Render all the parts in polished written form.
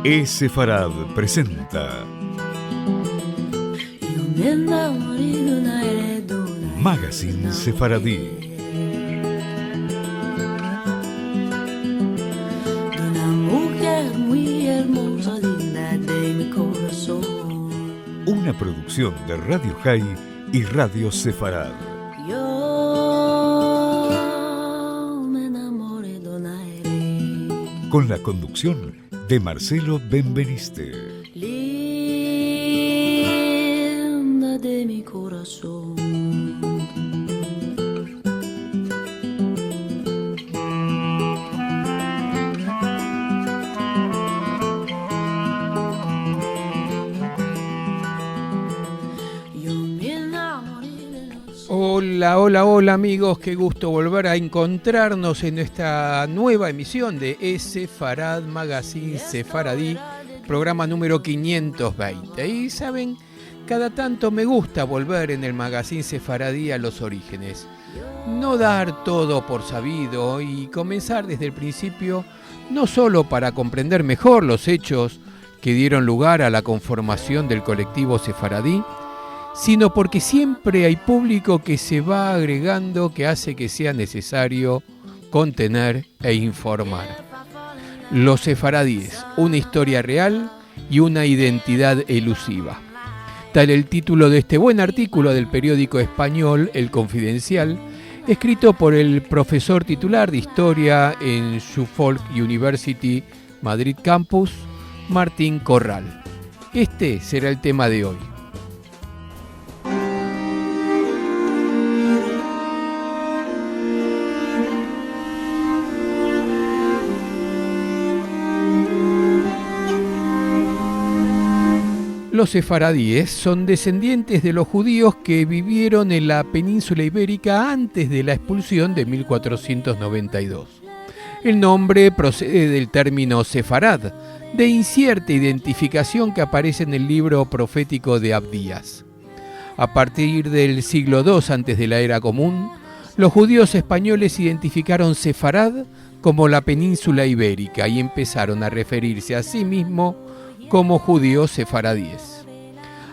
Sefarad presenta Magazine Sefaradí. Una producción de Radio High y Radio Sefarad. Con la conducción de Marcelo Benveniste. Linda de mi corazón. Hola amigos, qué gusto volver a encontrarnos en esta nueva emisión de Sefarad Magazine Sefaradí, programa número 520. Y saben, cada tanto me gusta volver en el Magazine Sefaradí a los orígenes, no dar todo por sabido y comenzar desde el principio, no solo para comprender mejor los hechos que dieron lugar a la conformación del colectivo sefaradí, sino porque siempre hay público que se va agregando que hace que sea necesario contener e informar. Los sefaradíes, una historia real y una identidad elusiva. Tal el título de este buen artículo del periódico español El Confidencial, escrito por el profesor titular de Historia en Suffolk University Madrid Campus, Martín Corral. Este será el tema de hoy. Los sefaradíes son descendientes de los judíos que vivieron en la península ibérica antes de la expulsión de 1492. El nombre procede del término sefarad, de incierta identificación que aparece en el libro profético de Abdías. A partir del siglo II antes de la era común, los judíos españoles identificaron Sefarad como la península ibérica y empezaron a referirse a sí mismos como judíos sefaradíes.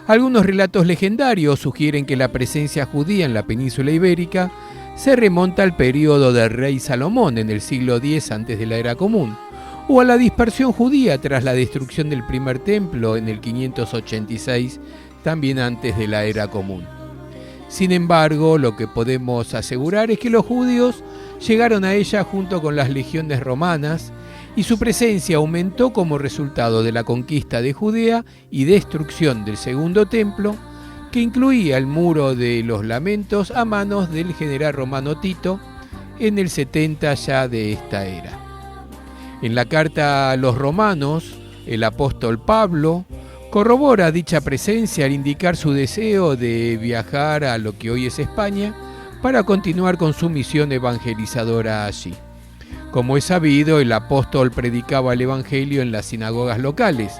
Algunos relatos legendarios sugieren que la presencia judía en la península ibérica se remonta al periodo del rey Salomón en el siglo X antes de la era común, o a la dispersión judía tras la destrucción del primer templo en el 586, también antes de la era común. Sin embargo, lo que podemos asegurar es que los judíos llegaron a ella junto con las legiones romanas, y su presencia aumentó como resultado de la conquista de Judea y destrucción del segundo templo, que incluía el muro de los lamentos a manos del general romano Tito en el 70 ya de esta era. En la carta a los romanos, el apóstol Pablo corrobora dicha presencia al indicar su deseo de viajar a lo que hoy es España para continuar con su misión evangelizadora allí. Como es sabido, el apóstol predicaba el evangelio en las sinagogas locales,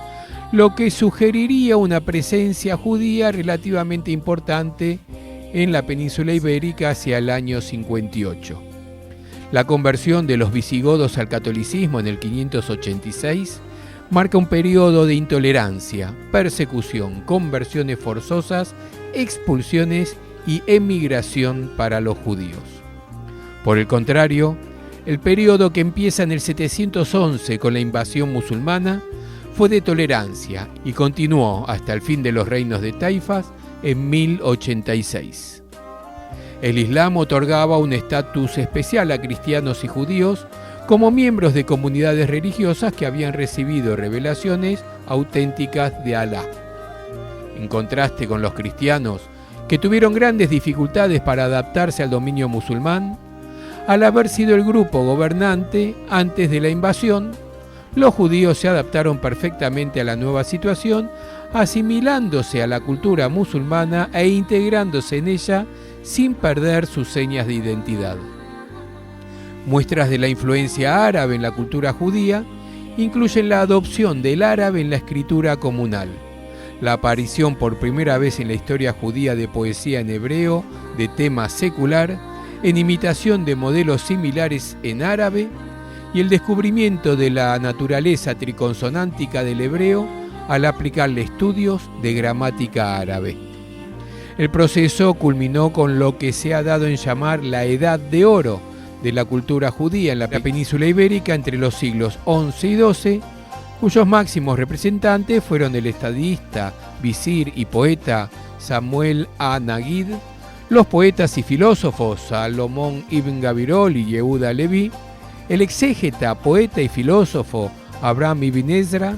lo que sugeriría una presencia judía relativamente importante en la península ibérica hacia el año 58. La conversión de los visigodos al catolicismo en el 586 marca un periodo de intolerancia, persecución, conversiones forzosas, expulsiones y emigración para los judíos. Por el contrario, el periodo que empieza en el 711 con la invasión musulmana fue de tolerancia y continuó hasta el fin de los reinos de Taifas en 1086. El Islam otorgaba un estatus especial a cristianos y judíos como miembros de comunidades religiosas que habían recibido revelaciones auténticas de Alá. En contraste con los cristianos, que tuvieron grandes dificultades para adaptarse al dominio musulmán, al haber sido el grupo gobernante antes de la invasión, los judíos se adaptaron perfectamente a la nueva situación, asimilándose a la cultura musulmana e integrándose en ella sin perder sus señas de identidad. Muestras de la influencia árabe en la cultura judía incluyen la adopción del árabe en la escritura comunal, la aparición por primera vez en la historia judía de poesía en hebreo de tema secular, en imitación de modelos similares en árabe, y el descubrimiento de la naturaleza triconsonántica del hebreo al aplicarle estudios de gramática árabe. El proceso culminó con lo que se ha dado en llamar la Edad de Oro de la cultura judía en la península ibérica entre los siglos XI y XII, cuyos máximos representantes fueron el estadista, visir y poeta Samuel a Nagid, los poetas y filósofos Salomón ibn Gabirol y Yehuda Leví, el exégeta, poeta y filósofo Abraham ibn Ezra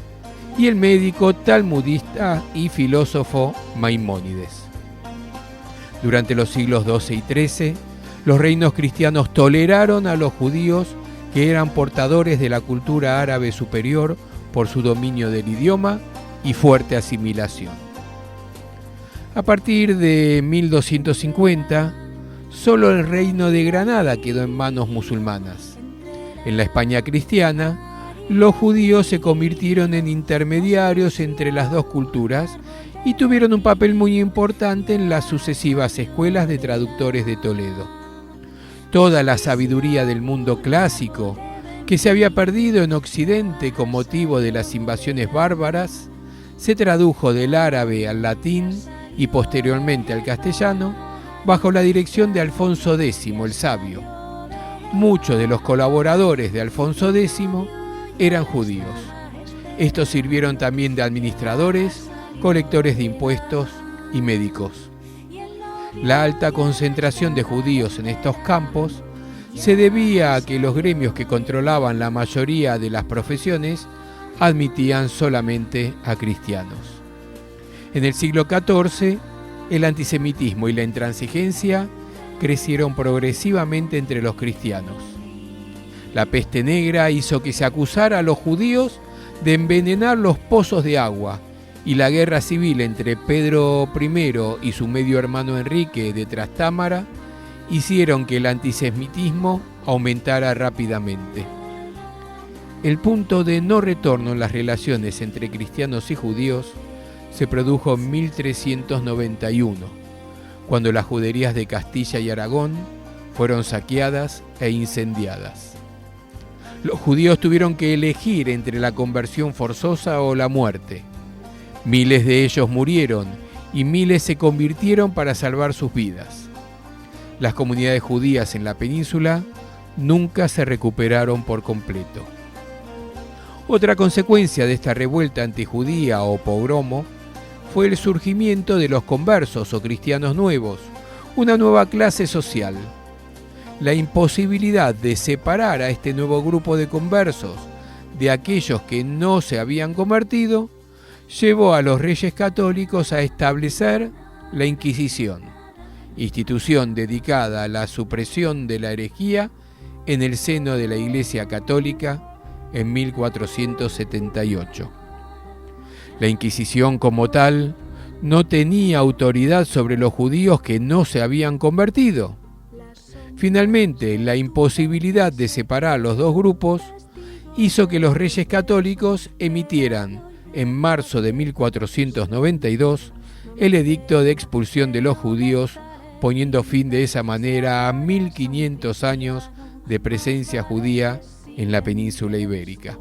y el médico, talmudista y filósofo Maimónides. Durante los siglos XII y XIII, los reinos cristianos toleraron a los judíos que eran portadores de la cultura árabe superior por su dominio del idioma y fuerte asimilación. A partir de 1250, solo el reino de Granada quedó en manos musulmanas. En la España cristiana, los judíos se convirtieron en intermediarios entre las dos culturas y tuvieron un papel muy importante en las sucesivas escuelas de traductores de Toledo. Toda la sabiduría del mundo clásico, que se había perdido en Occidente con motivo de las invasiones bárbaras, se tradujo del árabe al latín y posteriormente al castellano bajo la dirección de Alfonso X el Sabio. Muchos de los colaboradores de Alfonso X eran judíos. Estos sirvieron también de administradores, colectores de impuestos y médicos. La alta concentración de judíos en estos campos se debía a que los gremios que controlaban la mayoría de las profesiones admitían solamente a cristianos. En el siglo XIV, el antisemitismo y la intransigencia crecieron progresivamente entre los cristianos. La peste negra hizo que se acusara a los judíos de envenenar los pozos de agua, y la guerra civil entre Pedro I y su medio hermano Enrique de Trastámara hicieron que el antisemitismo aumentara rápidamente. El punto de no retorno en las relaciones entre cristianos y judíos se produjo en 1391, cuando las juderías de Castilla y Aragón fueron saqueadas e incendiadas. Los judíos tuvieron que elegir entre la conversión forzosa o la muerte. Miles de ellos murieron y miles se convirtieron para salvar sus vidas. Las comunidades judías en la península nunca se recuperaron por completo. Otra consecuencia de esta revuelta antijudía o pogromo fue el surgimiento de los conversos o cristianos nuevos, una nueva clase social. La imposibilidad de separar a este nuevo grupo de conversos de aquellos que no se habían convertido llevó a los reyes católicos a establecer la Inquisición, institución dedicada a la supresión de la herejía en el seno de la Iglesia Católica en 1478. La Inquisición como tal no tenía autoridad sobre los judíos que no se habían convertido. Finalmente, la imposibilidad de separar los dos grupos hizo que los reyes católicos emitieran en marzo de 1492 el edicto de expulsión de los judíos, poniendo fin de esa manera a 1500 años de presencia judía en la península ibérica.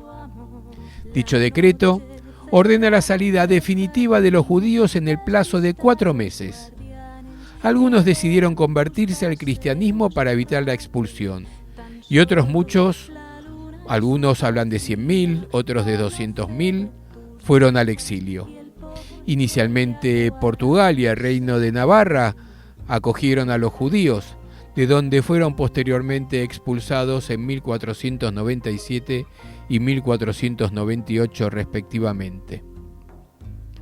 Dicho decreto ordena la salida definitiva de los judíos en el plazo de 4 meses. Algunos decidieron convertirse al cristianismo para evitar la expulsión, y otros muchos, algunos hablan de 100.000, otros de 200.000, fueron al exilio. Inicialmente Portugal y el Reino de Navarra acogieron a los judíos, de donde fueron posteriormente expulsados en 1497 y 1498 respectivamente.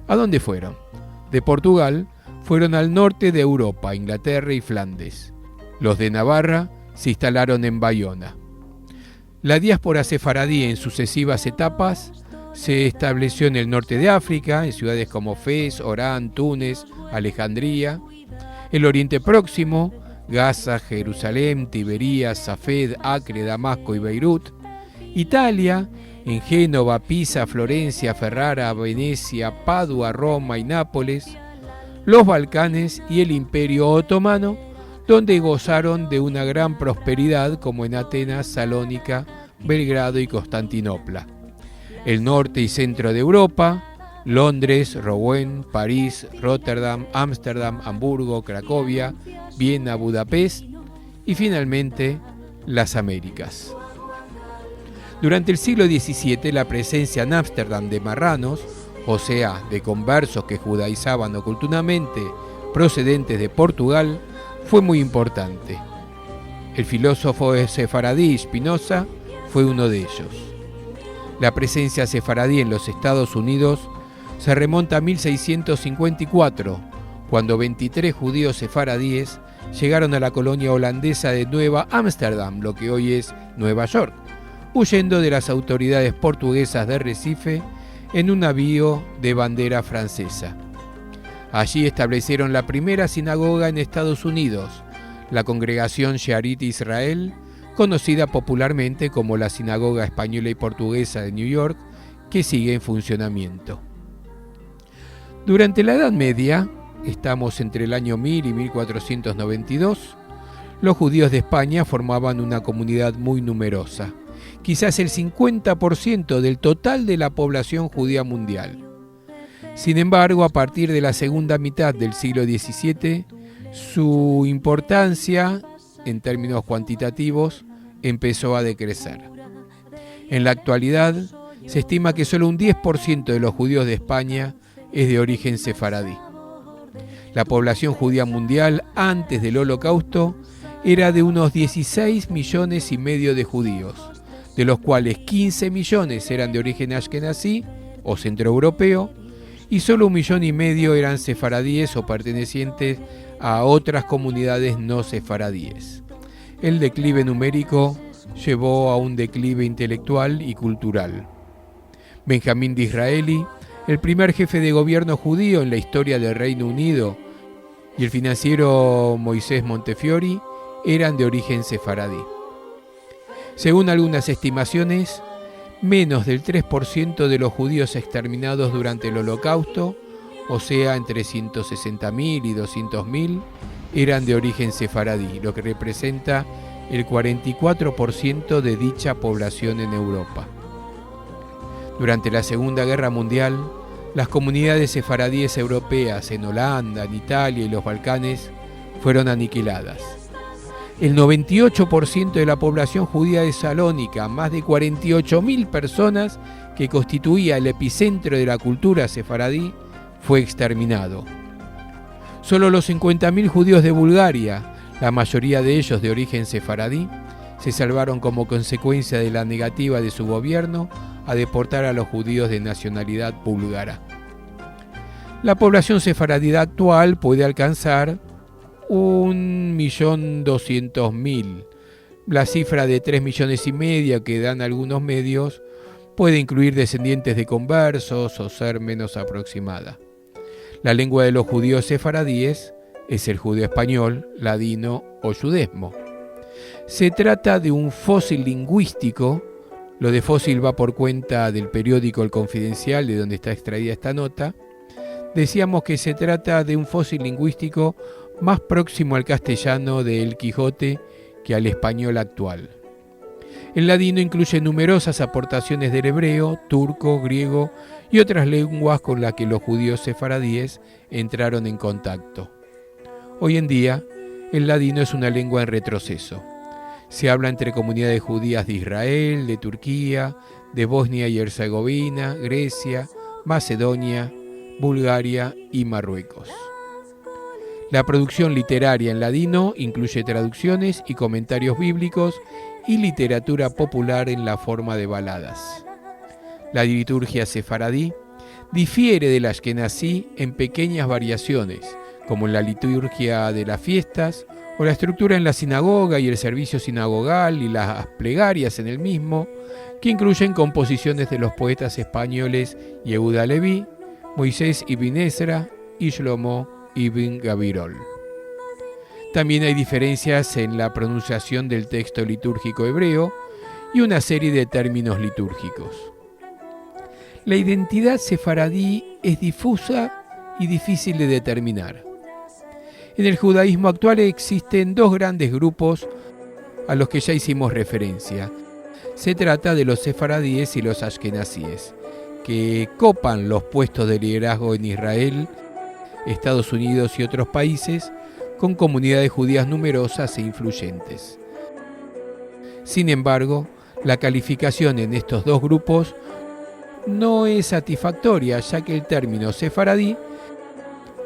¿A dónde fueron? De Portugal fueron al norte de Europa, Inglaterra y Flandes. Los de Navarra se instalaron en Bayona. La diáspora sefaradí en sucesivas etapas se estableció en el norte de África, en ciudades como Fez, Orán, Túnez, Alejandría. El Oriente Próximo, Gaza, Jerusalén, Tiberías, Safed, Acre, Damasco y Beirut. Italia, en Génova, Pisa, Florencia, Ferrara, Venecia, Padua, Roma y Nápoles. Los Balcanes y el Imperio Otomano, donde gozaron de una gran prosperidad como en Atenas, Salónica, Belgrado y Constantinopla. El norte y centro de Europa, Londres, Rouen, París, Rotterdam, Ámsterdam, Hamburgo, Cracovia, Viena, Budapest y finalmente las Américas. Durante el siglo XVII la presencia en Ámsterdam de marranos, o sea, de conversos que judaizaban ocultamente procedentes de Portugal, fue muy importante. El filósofo sefaradí Spinoza fue uno de ellos. La presencia sefaradí en los Estados Unidos se remonta a 1654, cuando 23 judíos sefaradíes llegaron a la colonia holandesa de Nueva Ámsterdam, lo que hoy es Nueva York, huyendo de las autoridades portuguesas de Recife en un navío de bandera francesa. Allí establecieron la primera sinagoga en Estados Unidos, la Congregación Shearit Israel, conocida popularmente como la Sinagoga Española y Portuguesa de New York, que sigue en funcionamiento. Durante la Edad Media, estamos entre el año 1000 y 1492, los judíos de España formaban una comunidad muy numerosa, quizás el 50% del total de la población judía mundial. Sin embargo, a partir de la segunda mitad del siglo XVII, su importancia, en términos cuantitativos, empezó a decrecer. En la actualidad, se estima que solo un 10% de los judíos de España es de origen sefaradí. La población judía mundial antes del Holocausto era de unos 16 millones y medio de judíos, de los cuales 15 millones eran de origen ashkenazí o centroeuropeo, y solo 1,5 millones eran sefaradíes o pertenecientes a otras comunidades no sefaradíes. El declive numérico llevó a un declive intelectual y cultural. Benjamín Disraeli, el primer jefe de gobierno judío en la historia del Reino Unido, y el financiero Moisés Montefiore eran de origen sefaradí. Según algunas estimaciones, menos del 3% de los judíos exterminados durante el Holocausto, o sea, entre 160.000 y 200.000, eran de origen sefaradí, lo que representa el 44% de dicha población en Europa. Durante la Segunda Guerra Mundial, las comunidades sefaradíes europeas en Holanda, en Italia y los Balcanes fueron aniquiladas. El 98% de la población judía de Salónica, más de 48.000 personas, que constituía el epicentro de la cultura sefaradí, fue exterminado. Solo los 50.000 judíos de Bulgaria, la mayoría de ellos de origen sefaradí, se salvaron como consecuencia de la negativa de su gobierno a deportar a los judíos de nacionalidad búlgara. La población sefaradí actual puede alcanzar 1.200.000. La cifra de 3,5 millones que dan algunos medios puede incluir descendientes de conversos o ser menos aproximada. La lengua de los judíos sefaradíes es el judeo español, ladino o yudesmo. Se trata de un fósil lingüístico. Lo de fósil va por cuenta del periódico El Confidencial, de donde está extraída esta nota. Decíamos que se trata de un fósil lingüístico más próximo al castellano de El Quijote que al español actual. El ladino incluye numerosas aportaciones del hebreo, turco, griego y otras lenguas con las que los judíos sefaradíes entraron en contacto. Hoy en día, el ladino es una lengua en retroceso. Se habla entre comunidades judías de Israel, de Turquía, de Bosnia y Herzegovina, Grecia, Macedonia, Bulgaria y Marruecos. La producción literaria en ladino incluye traducciones y comentarios bíblicos y literatura popular en la forma de baladas. La liturgia sefaradí difiere de la ashkenazí en pequeñas variaciones, como en la liturgia de las fiestas, o la estructura en la sinagoga y el servicio sinagogal y las plegarias en el mismo, que incluyen composiciones de los poetas españoles Yehuda Leví, Moisés ibn Ezra y Shlomo ibn Gabirol. También hay diferencias en la pronunciación del texto litúrgico hebreo y una serie de términos litúrgicos. La identidad sefaradí es difusa y difícil de determinar. En el judaísmo actual existen dos grandes grupos a los que ya hicimos referencia. Se trata de los sefaradíes y los ashkenazíes, que copan los puestos de liderazgo en Israel, Estados Unidos y otros países, con comunidades judías numerosas e influyentes. Sin embargo, la calificación en estos dos grupos no es satisfactoria, ya que el término sefaradí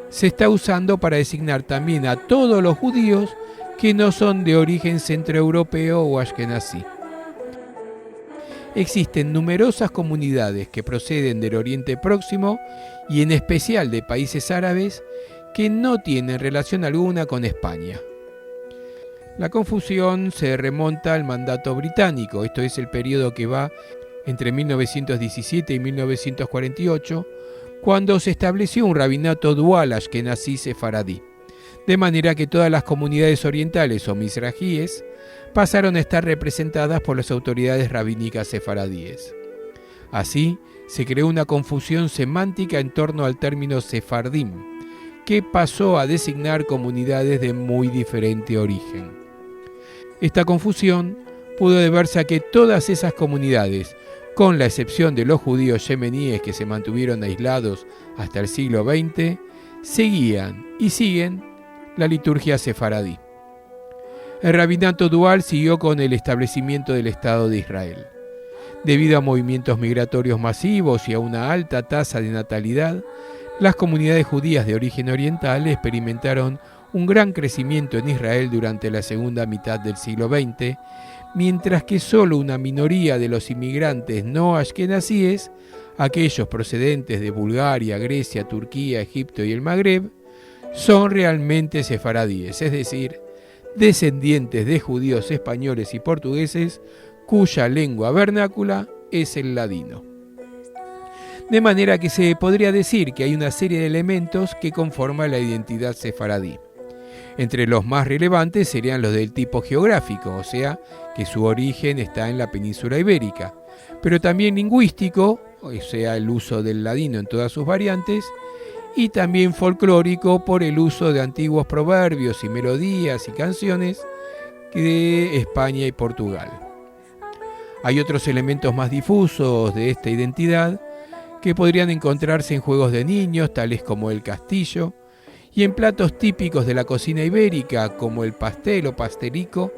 se está usando para designar también a todos los judíos que no son de origen centroeuropeo o ashkenazí. Existen numerosas comunidades que proceden del Oriente Próximo y en especial de países árabes que no tienen relación alguna con España. La confusión se remonta al mandato británico, esto es el periodo que va entre 1917 y 1948, cuando se estableció un rabinato dual ashkenazí-sefaradí, de manera que todas las comunidades orientales o mizrajíes pasaron a estar representadas por las autoridades rabínicas sefaradíes. Así, se creó una confusión semántica en torno al término sefardim, que pasó a designar comunidades de muy diferente origen. Esta confusión pudo deberse a que todas esas comunidades, con la excepción de los judíos yemeníes que se mantuvieron aislados hasta el siglo XX, seguían y siguen la liturgia sefaradí. El rabinato dual siguió con el establecimiento del Estado de Israel. Debido a movimientos migratorios masivos y a una alta tasa de natalidad, las comunidades judías de origen oriental experimentaron un gran crecimiento en Israel durante la segunda mitad del siglo XX, mientras que solo una minoría de los inmigrantes no ashkenazíes, aquellos procedentes de Bulgaria, Grecia, Turquía, Egipto y el Magreb, son realmente sefaradíes, es decir, descendientes de judíos españoles y portugueses cuya lengua vernácula es el ladino. De manera que se podría decir que hay una serie de elementos que conforman la identidad sefaradí. Entre los más relevantes serían los del tipo geográfico, o sea, que su origen está en la península ibérica, pero también lingüístico, o sea, el uso del ladino en todas sus variantes, y también folclórico por el uso de antiguos proverbios y melodías y canciones de España y Portugal. Hay otros elementos más difusos de esta identidad que podrían encontrarse en juegos de niños, tales como el castillo, y en platos típicos de la cocina ibérica, como el pastel o pastelico,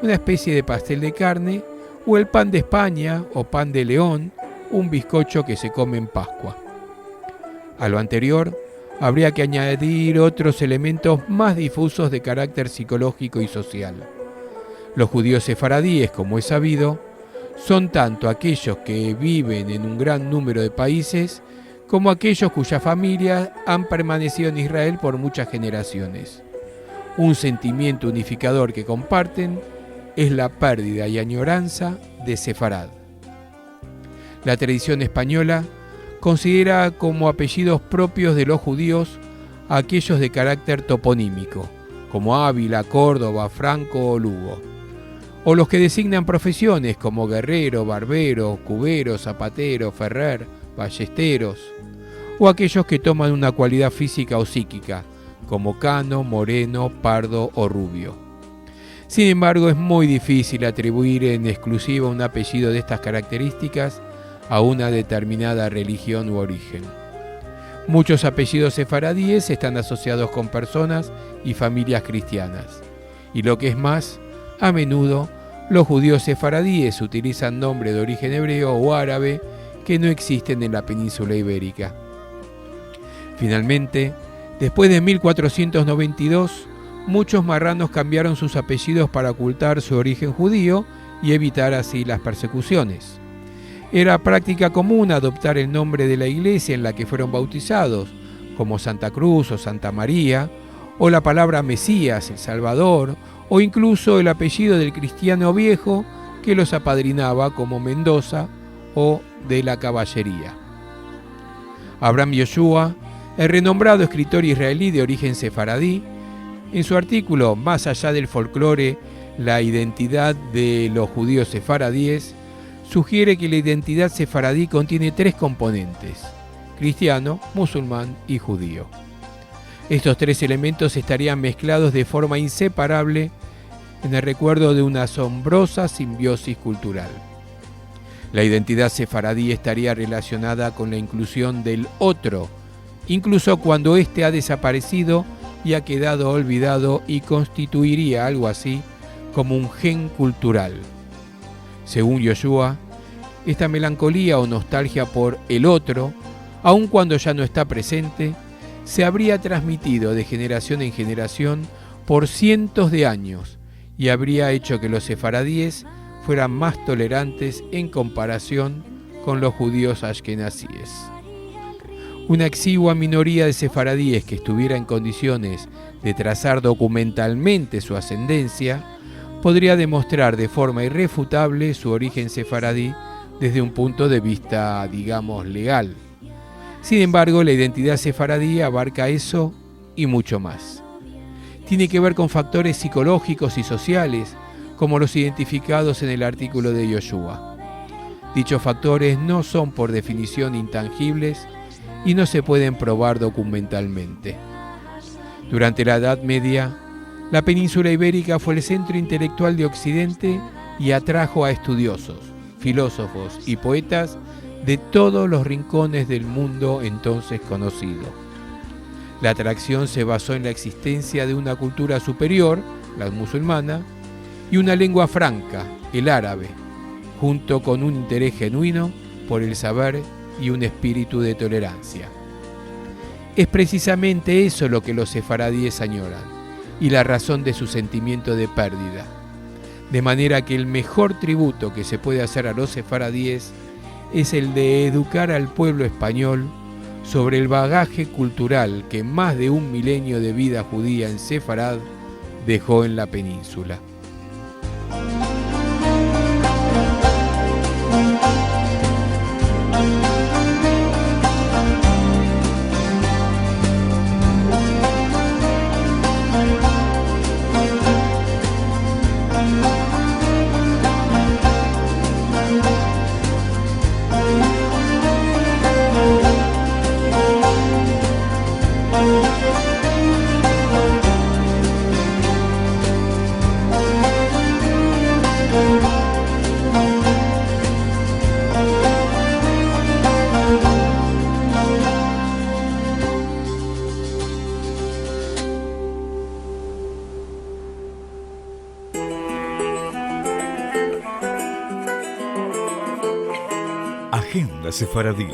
una especie de pastel de carne, o el pan de España o pan de León, un bizcocho que se come en Pascua. A lo anterior, habría que añadir otros elementos más difusos de carácter psicológico y social. Los judíos sefaradíes, como es sabido, son tanto aquellos que viven en un gran número de países, como aquellos cuyas familias han permanecido en Israel por muchas generaciones. Un sentimiento unificador que comparten es la pérdida y añoranza de Sefarad. La tradición española considera como apellidos propios de los judíos a aquellos de carácter toponímico, como Ávila, Córdoba, Franco o Lugo, o los que designan profesiones como guerrero, barbero, cubero, zapatero, ferrer, ballesteros, o aquellos que toman una cualidad física o psíquica, como cano, moreno, pardo o rubio. Sin embargo, es muy difícil atribuir en exclusiva un apellido de estas características a una determinada religión u origen. Muchos apellidos sefaradíes están asociados con personas y familias cristianas, y lo que es más, a menudo los judíos sefaradíes utilizan nombres de origen hebreo o árabe que no existen en la península ibérica. Finalmente, después de 1492, muchos marranos cambiaron sus apellidos para ocultar su origen judío y evitar así las persecuciones. Era práctica común adoptar el nombre de la iglesia en la que fueron bautizados, como Santa Cruz o Santa María, o la palabra Mesías, el Salvador, o incluso el apellido del cristiano viejo que los apadrinaba, como Mendoza o de la Caballería. Abraham Yoshua, el renombrado escritor israelí de origen sefaradí, en su artículo Más allá del folclore, la identidad de los judíos sefaradíes, sugiere que la identidad sefaradí contiene tres componentes: cristiano, musulmán y judío. Estos tres elementos estarían mezclados de forma inseparable en el recuerdo de una asombrosa simbiosis cultural. La identidad sefaradí estaría relacionada con la inclusión del otro, incluso cuando éste ha desaparecido y ha quedado olvidado, y constituiría algo así como un gen cultural. Según Yoshua, esta melancolía o nostalgia por el otro, aun cuando ya no está presente, se habría transmitido de generación en generación por cientos de años y habría hecho que los sefaradíes fueran más tolerantes en comparación con los judíos ashkenazíes. Una exigua minoría de sefaradíes que estuviera en condiciones de trazar documentalmente su ascendencia podría demostrar de forma irrefutable su origen sefaradí desde un punto de vista, digamos, legal. Sin embargo, la identidad sefaradí abarca eso y mucho más. Tiene que ver con factores psicológicos y sociales, como los identificados en el artículo de Yoshua. Dichos factores no son por definición intangibles y no se pueden probar documentalmente. Durante la Edad Media, la península ibérica fue el centro intelectual de Occidente y atrajo a estudiosos, filósofos y poetas de todos los rincones del mundo entonces conocido. La atracción se basó en la existencia de una cultura superior, la musulmana, y una lengua franca, el árabe, junto con un interés genuino por el saber y un espíritu de tolerancia. Es precisamente eso lo que los sefaradíes añoran, y la razón de su sentimiento de pérdida. De manera que el mejor tributo que se puede hacer a los sefaradíes es el de educar al pueblo español sobre el bagaje cultural que más de un milenio de vida judía en Sefarad dejó en la península. Agenda Sefaradí.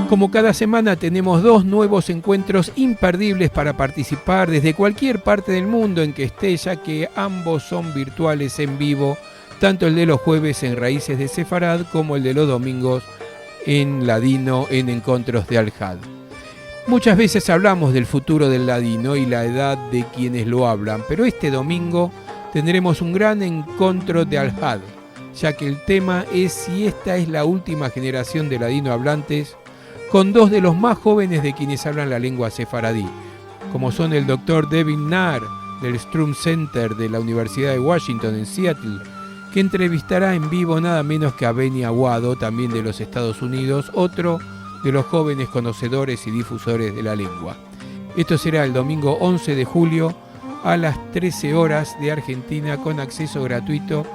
Como cada semana tenemos 2 nuevos encuentros imperdibles para participar desde cualquier parte del mundo en que esté, ya que ambos son virtuales en vivo, tanto el de los jueves en Raíces de Sefarad como el de los domingos en Ladino en Encontros de Al-Had. Muchas veces hablamos del futuro del ladino y la edad de quienes lo hablan, pero este domingo tendremos un gran encuentro de Al-Had, ya que el tema es si esta es la última generación de ladino hablantes, con 2 de los más jóvenes de quienes hablan la lengua sefaradí, como son el Dr. Devin Nahr del Strum Center de la Universidad de Washington en Seattle, que entrevistará en vivo nada menos que a Benny Aguado, también de los Estados Unidos, otro de los jóvenes conocedores y difusores de la lengua. Esto será el domingo 11 de julio a las 13 horas de Argentina, con acceso gratuito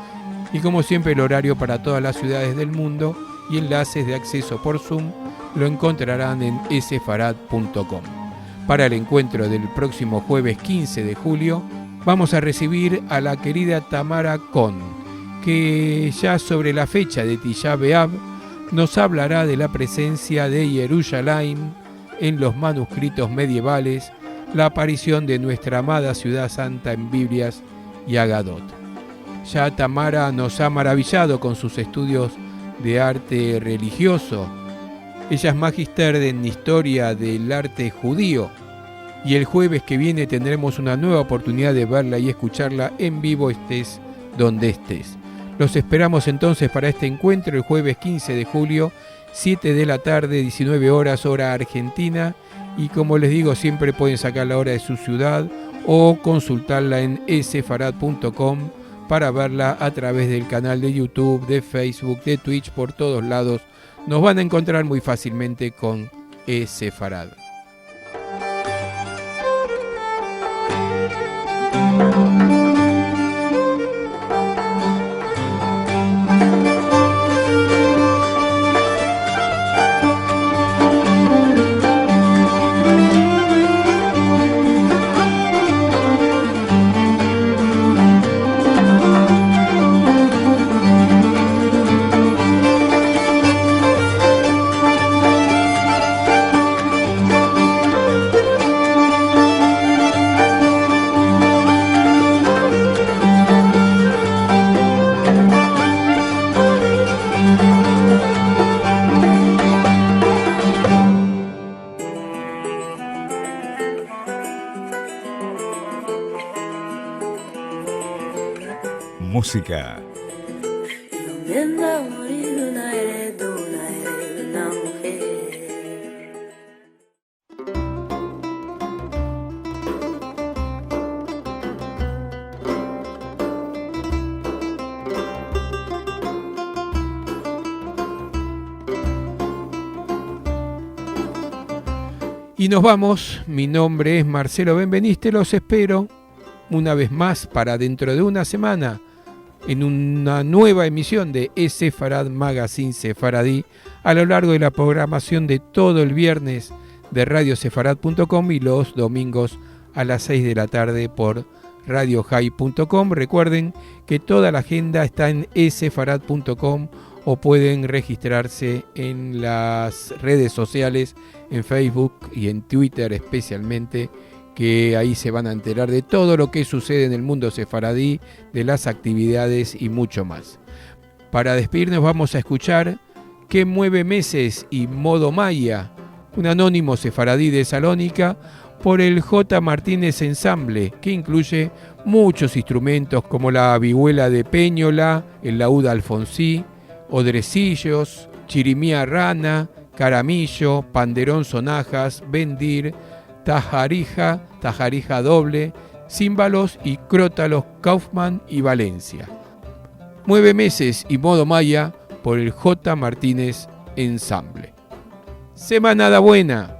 y como siempre el horario para todas las ciudades del mundo, y enlaces de acceso por Zoom lo encontrarán en sefarad.com. Para el encuentro del próximo jueves 15 de julio vamos a recibir a la querida Tamara Kohn, que ya sobre la fecha de Tisha B'Av nos hablará de la presencia de Jerusalén en los manuscritos medievales, la aparición de nuestra amada ciudad santa en Biblias y Agadot. Ya Tamara nos ha maravillado con sus estudios de arte religioso. Ella es magíster en historia del arte judío y el jueves que viene tendremos una nueva oportunidad de verla y escucharla en vivo, estés donde estés. Los esperamos entonces para este encuentro el jueves 15 de julio, 7 de la tarde, 19 horas, hora argentina, y como les digo, siempre pueden sacar la hora de su ciudad o consultarla en sefarad.com para verla a través del canal de YouTube, de Facebook, de Twitch, por todos lados. Nos van a encontrar muy fácilmente con Sefarad. Música. ¿Dónde anda morir una heredera, una mujer? Y nos vamos. Mi nombre es Marcelo Benveniste. Los espero una vez más para dentro de una semana en una nueva emisión de Sefarad Magazine Sefaradí, a lo largo de la programación de todo el viernes de radiosefarad.com y los domingos a las 6 de la tarde por radiohigh.com. Recuerden que toda la agenda está en sefarad.com o pueden registrarse en las redes sociales, en Facebook y en Twitter especialmente, que ahí se van a enterar de todo lo que sucede en el mundo sefaradí, de las actividades y mucho más. Para despedirnos vamos a escuchar ¿Qué mueve meses? Y Modo Maya, un anónimo sefaradí de Salónica, por el J. Martínez Ensamble, que incluye muchos instrumentos como la vihuela de Peñola, el laúd alfonsí, odrecillos, chirimía rana, caramillo, panderón sonajas, bendir, tajarija doble, címbalos y crótalos Kaufman y Valencia. 9 meses y Modo Maya por el J. Martínez Ensamble. Semanada buena.